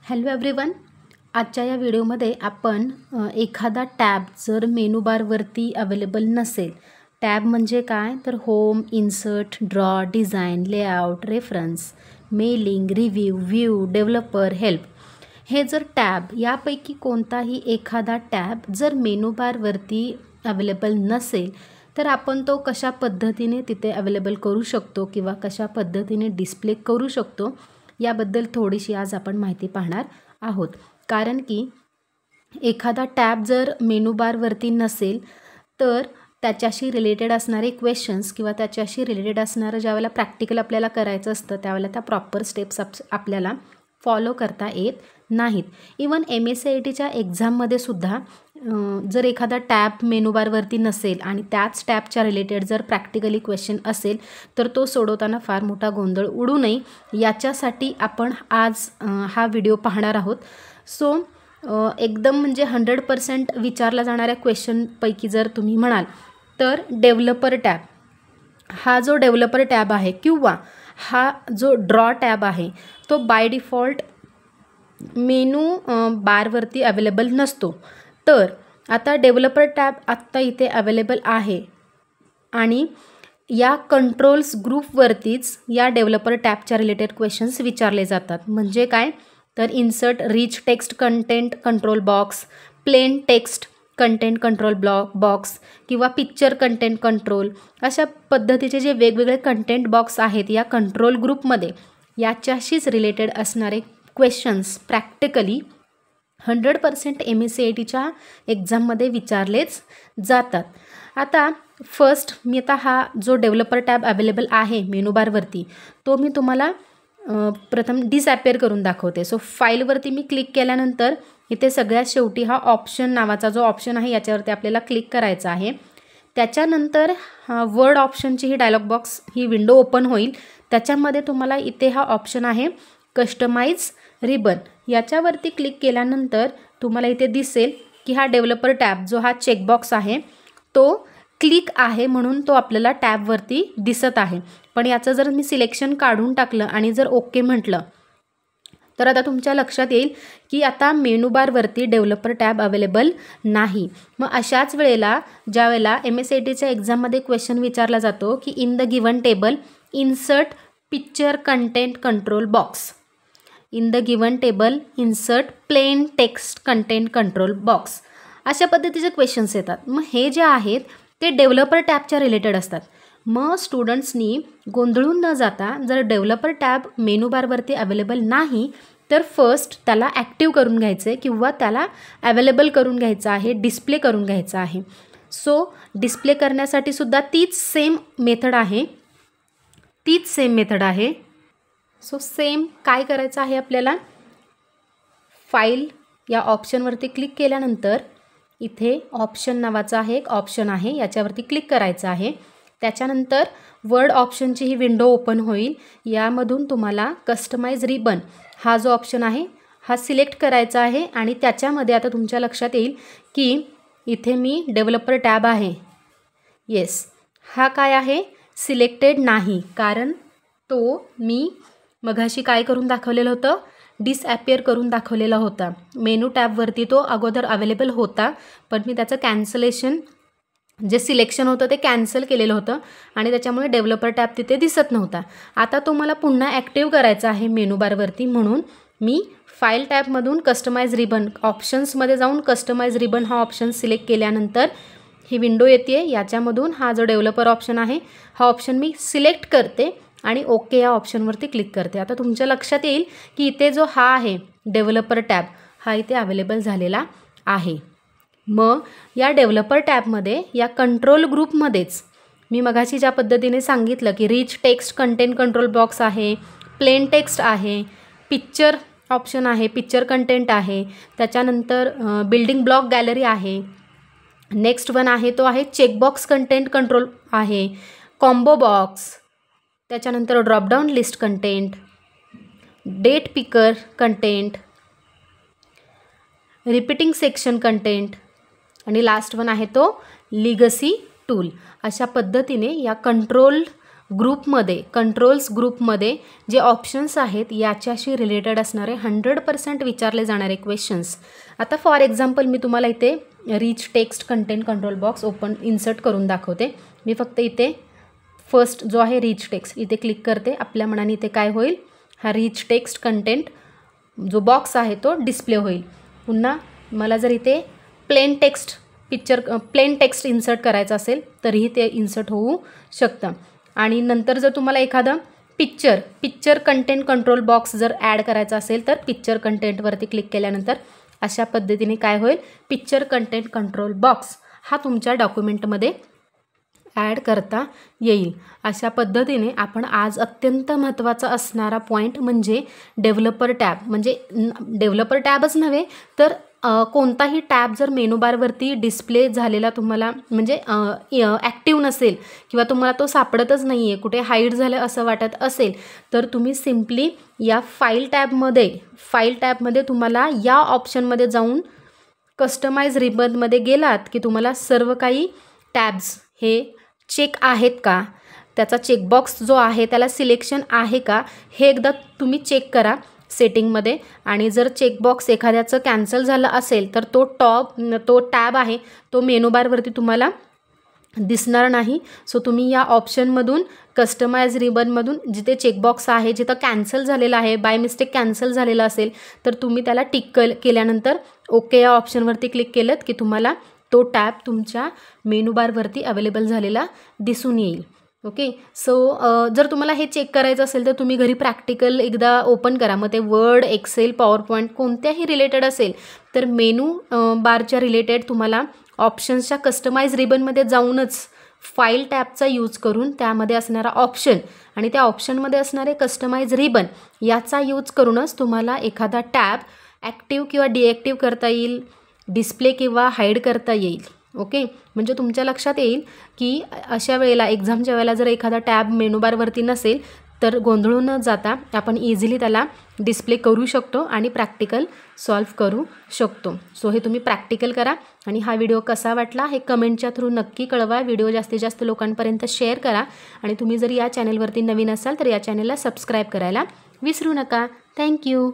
Hello everyone, आजच्या या व्हिडिओमध्ये आपण एखादा टॅब जर मेनू बारवरती अवेलेबल नसेल, टॅब म्हणजे काय तर home, insert, draw, design, layout, reference, mailing, review, view, developer, help, हे जर टॅब यापैकी कोणताही एखादा टॅब जर मेनू बारवरती अवेलेबल नसेल तर आपण तो कशा पद्धतीने तिथे अवेलेबल करू शकतो किंवा कशा पद्धतीने डिस्प्ले करू शकतो याबद्दल थोडीशी आज आपण माहिती पाहणार आहोत. कारण की एखादा टॅब जर मेनू बारवरती नसेल तर त्याच्याशी रिलेटेड असणारे क्वेश्चन्स किंवा त्याच्याशी रिलेटेड असणारं ज्यावेळेला प्रॅक्टिकल आपल्याला करायचं असतं त्यावेळेला त्या प्रॉपर स्टेप्स आपल्याला फॉलो करता येत नाहीत. इवन MSCITच्या एक्झाममध्ये सुद्धा जर एखादा टॅब मेनू बारवरती नसेल आणि त्याच टॅबच्या रिलेटेड जर प्रॅक्टिकली क्वेश्चन असेल तर तो सोडवताना फार मोठा गोंधळ उडू नये याच्यासाठी आपण आज हा व्हिडिओ पाहणार आहोत. सो एकदम म्हणजे 100% विचारला जाणाऱ्या क्वेश्चनपैकी जर तुम्ही म्हणाल तर डेव्हलपर टॅब, हा जो डेव्हलपर टॅब आहे किंवा हा जो ड्रॉ टॅब आहे तो बाय डिफॉल्ट मेनू बारवरती अवेलेबल नसतो. तर आता डेव्हलपर टॅब आत्ता इथे अवेलेबल आहे आणि या कंट्रोल्स ग्रुपवरतीच या डेव्हलपर टॅबच्या रिलेटेड क्वेश्चन्स विचारले जातात. म्हणजे काय तर insert rich text content control box, plain text content control box किंवा पिक्चर कंटेंट कंट्रोल, अशा पद्धतीचे जे वेगवेगळे कंटेंट बॉक्स आहेत या कंट्रोल ग्रुपमध्ये याच्याशीच रिलेटेड असणारे क्वेश्चन्स प्रॅक्टिकली 100% MSCITच्या एक्झाममध्ये विचारलेच जातात. आता फर्स्ट मी आता हा जो डेव्हलपर टॅब अवेलेबल आहे मेनू बारवरती तो मी तुम्हाला प्रथम डिसअपिअर करून दाखवते. सो फाईलवरती मी क्लिक केल्यानंतर इथे सगळ्यात शेवटी हा ऑप्शन नावाचा जो ऑप्शन आहे याच्यावरती आपल्याला क्लिक करायचा आहे. त्याच्यानंतर वर्ड ऑप्शनची ही डायलॉग बॉक्स ही विंडो ओपन होईल. त्याच्यामध्ये तुम्हाला इथे हा ऑप्शन आहे कस्टमाइज रिबन, याच्यावरती क्लिक केल्यानंतर तुम्हाला इथे दिसेल की हा डेव्हलपर टॅब जो हा चेकबॉक्स आहे तो क्लिक आहे म्हणून तो आपल्याला टॅबवरती दिसत आहे. पण याचं जर मी सिलेक्शन काढून टाकलं आणि जर ओके म्हटलं तर आता तुमच्या लक्षात येईल की आता मेनू बारवरती डेव्हलपर टॅब अवेलेबल नाही. मग अशाच वेळेला ज्यावेळेला MSCITच्या एक्झाममध्ये क्वेश्चन विचारला जातो की in the given table insert picture content control box, in the given table insert plain text content control box, अशा पद्धतीचे क्वेश्चन्स येतात. मग हे जे आहेत ते डेव्हलपर टॅबच्या रिलेटेड असतात. मग स्टुडंट्सनी गोंधळून न जाता जर डेव्हलपर टॅब मेनू बारवरती अवेलेबल नाही तर फर्स्ट त्याला ॲक्टिव्ह करून घ्यायचं आहे किंवा त्याला अवेलेबल करून घ्यायचं आहे, डिस्प्ले करून घ्यायचं आहे. सो डिस्प्ले करण्यासाठी सुद्धा तीच सेम मेथड आहे. सो सेम काय करायचं आहे आपल्याला, फाईल या ऑप्शनवरती क्लिक केल्यानंतर इथे ऑप्शन नावाचा आहे एक ऑप्शन आहे याच्यावरती क्लिक करायचं आहे. त्याच्यानंतर वर्ड ऑप्शनची ही विंडो ओपन होईल. यामधून तुम्हाला कस्टमाइज रिबन हा जो ऑप्शन आहे हा सिलेक्ट करायचा आहे आणि त्याच्यामध्ये आता तुमच्या लक्षात येईल की इथे मी डेव्हलपर टॅब आहे, येस, हा काय आहे सिलेक्टेड नाही, कारण तो मी मघाशी काय करून दाखवलेलं होतं, डिसअपिअर करून दाखवलेला होता. मेनू टॅबवरती तो अगोदर अवेलेबल होता पण मी त्याचं कॅन्सलेशन जे सिलेक्शन होतं ते कॅन्सल केलेलं होतं आणि त्याच्यामुळे डेव्हलपर टॅब तिथे दिसत नव्हता. आता तो मला पुन्हा ॲक्टिव्ह करायचा आहे मेनू बारवरती म्हणून मी फाईल टॅबमधून कस्टमाइज रिबन ऑप्शन्समध्ये जाऊन कस्टमाइज रिबन हा ऑप्शन सिलेक्ट केल्यानंतर ही विंडो येते. याच्यामधून हा जो डेव्हलपर ऑप्शन आहे हा ऑप्शन मी सिलेक्ट करते आणि ओके या ऑप्शनवरती क्लिक करते. आता तुमच्या लक्षात येईल की इथे जो हा आहे डेव्हलपर टॅब हा इथे अवेलेबल झालेला आहे. मग या डेव्हलपर टॅबमध्ये या कंट्रोल ग्रुपमध्येच मी मगाशी ज्या पद्धतीने सांगितलं की rich text content control box आहे, प्लेन टेक्स्ट आहे, पिक्चर ऑप्शन आहे, पिक्चर कंटेंट आहे, त्याच्यानंतर बिल्डिंग ब्लॉक गॅलरी आहे, नेक्स्ट वन आहे तो आहे चेकबॉक्स कंटेंट कंट्रोल आहे, कॉम्बो बॉक्स, त्याच्यानंतर dropdown list content, date picker content, repeating section content आणि लास्ट वन आहे तो लिगसी टूल. अशा पद्धतीने या कंट्रोल ग्रुपमध्ये कंट्रोल्स ग्रुपमध्ये जे ऑप्शन्स आहेत याच्याशी रिलेटेड असणारे 100% विचारले जाणारे क्वेश्चन्स. आता फॉर एक्झाम्पल मी तुम्हाला इथे reach text content control box insert करून दाखवते. मी फक्त इथे फर्स्ट जो आहे रीच टेक्स्ट इथे क्लिक करते. आपल्या मनाने इथे काय होईल, हा रीच टेक्स्ट कंटेंट जो बॉक्स आहे तो डिस्प्ले होईल. पुन्हा मला जर इथे प्लेन टेक्स्ट इन्सर्ट करायचं असेल तरीही ते इन्सर्ट होऊ शकतं. आणि नंतर जर तुम्हाला एखादं पिक्चर कंटेंट कंट्रोल बॉक्स जर ॲड करायचा असेल तर पिक्चर कंटेंटवरती क्लिक केल्यानंतर अशा पद्धतीने काय होईल, पिक्चर कंटेंट कंट्रोल बॉक्स हा तुमच्या डॉक्युमेंटमध्ये ॲड करता येईल. अशा पद्धतीने आपण आज अत्यंत महत्त्वाचा असणारा पॉईंट म्हणजे डेव्हलपर टॅब, म्हणजे डेव्हलपर टॅबच नव्हे तर कोणताही टॅब जर मेनूबारवरती डिस्प्ले झालेला तुम्हाला म्हणजे ॲक्टिव्ह नसेल किंवा तुम्हाला तो सापडतच नाही आहे, कुठे हाईड झालं असं वाटत असेल तर तुम्ही सिम्पली या फाईल टॅबमध्ये तुम्हाला या ऑप्शनमध्ये जाऊन कस्टमाइज रिबनमध्ये गेलात की तुम्हाला सर्व काही टॅब्स हे चेक आहेत का, त्याचा चेकबॉक्स जो आहे त्याला सिलेक्शन आहे का हे एकदा तुम्ही चेक करा सेटिंगमध्ये. आणि जर चेकबॉक्स एखाद्याचं कॅन्सल झालं असेल तर तो टॅब आहे तो मेनूबारवरती तुम्हाला दिसणार नाही. सो तुम्ही या ऑप्शनमधून कस्टमाइज रिबनमधून जिथे चेकबॉक्स आहे, जिथं कॅन्सल झालेलं आहे, बाय मिस्टेक कॅन्सल झालेलं असेल तर तुम्ही त्याला टिक केल्यानंतर ओके या ऑप्शनवरती क्लिक केलं की तुम्हाला तो टॅब तुमच्या मेनूबारवरती अवेलेबल झालेला दिसून येईल. ओके. सो जर तुम्हाला हे चेक करायचं असेल तर तुम्ही घरी प्रॅक्टिकल एकदा ओपन करा. मग ते वर्ड, एक्सेल, पॉवर पॉईंट कोणत्याही रिलेटेड असेल तर मेनू बारच्या रिलेटेड तुम्हाला ऑप्शन्सच्या कस्टमाइज रिबनमध्ये जाऊनच फाईल टॅबचा यूज करून त्यामध्ये असणारा ऑप्शन आणि त्या ऑप्शनमध्ये असणारे कस्टमाइज रिबन याचा यूज करूनच तुम्हाला एखादा टॅब ॲक्टिव्ह किंवा डिॲक्टिव्ह करता येईल, डिस्प्ले किंवा हाईड करता येईल. ओके. म्हणजे तुमच्या लक्षात येईल की अशा वेळेला एक्झामच्या वेळेला जर एखादा टॅब मेनूबारवरती नसेल तर गोंधळून न जाता आपण इझिली त्याला डिस्प्ले करू शकतो आणि प्रॅक्टिकल सॉल्व करू शकतो. सो हे तुम्ही प्रॅक्टिकल करा आणि हा व्हिडिओ कसा वाटला हे कमेंटच्या थ्रू नक्की कळवा. व्हिडिओ जास्तीत जास्त लोकांपर्यंत शेअर करा आणि तुम्ही जर या चॅनलवरती नवीन असाल तर या चॅनलला सबस्क्राईब करायला विसरू नका. थँक्यू.